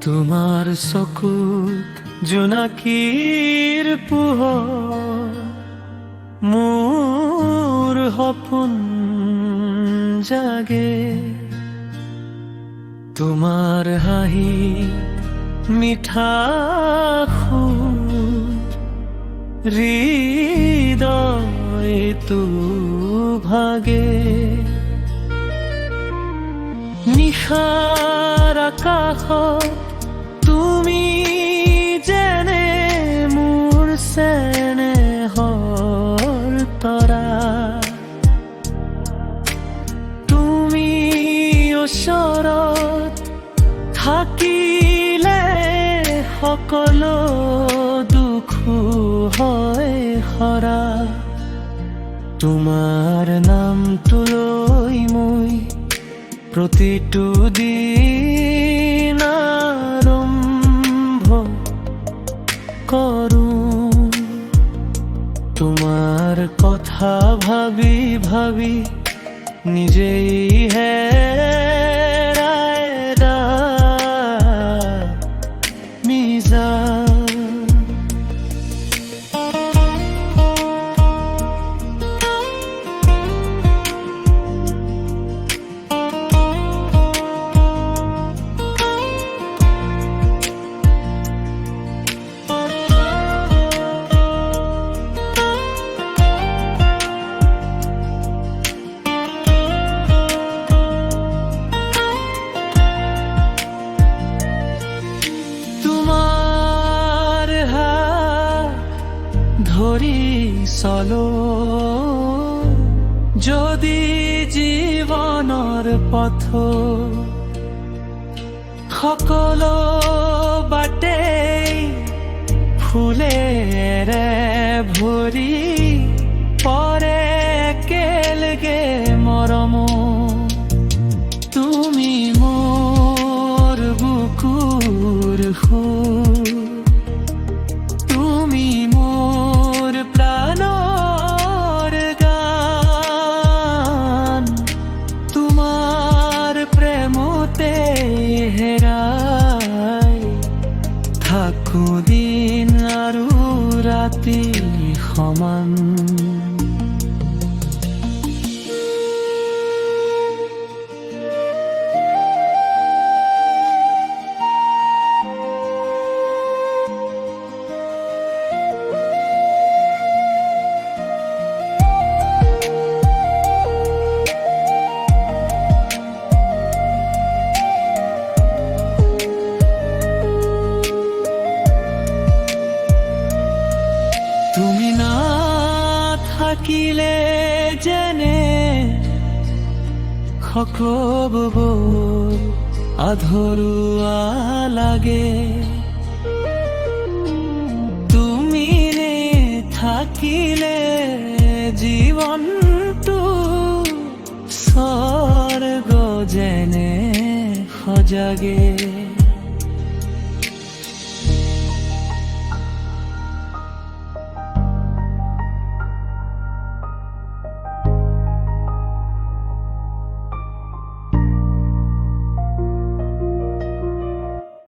তোমাৰ চকুত জোনাকীৰ পোহৰ মোৰ সপোন জাগে। তোমাৰ হাঁহি মিঠা সুৰ হৃদয়টো ভাগে। নিশাৰ আকাশত তুমি যেনে মোৰ চেনেহৰ তৰা। তুমি ওচৰত থাকিলে সকলো দুখ হয় হৰা। তোমাৰ নামটো লৈ মই প্ৰতিটো দিন আৰম্ভ কৰোঁ। তোমাৰ কথা ভাবি ভাবি নিজেই হেৰাই মিজা। ধৰি চলো যদি জীৱনৰ পথ, সকলো বাটেই ফুলেৰে ভৰি পৰে একেলগে মৰম। তুমি মোৰ বুকুৰ সুৰ, তুমি মোৰ প্ৰাণৰ গান। তোমাৰ প্ৰেমতে হেৰাই থাকো দিন আৰু ৰাতি সমান। তুমি নাথাকিলে যেনে সকলোবোৰ আধৰুৱা লাগে। তুমি থাকিলে জীৱনটো স্বৰ্গ যেনে সজাগে।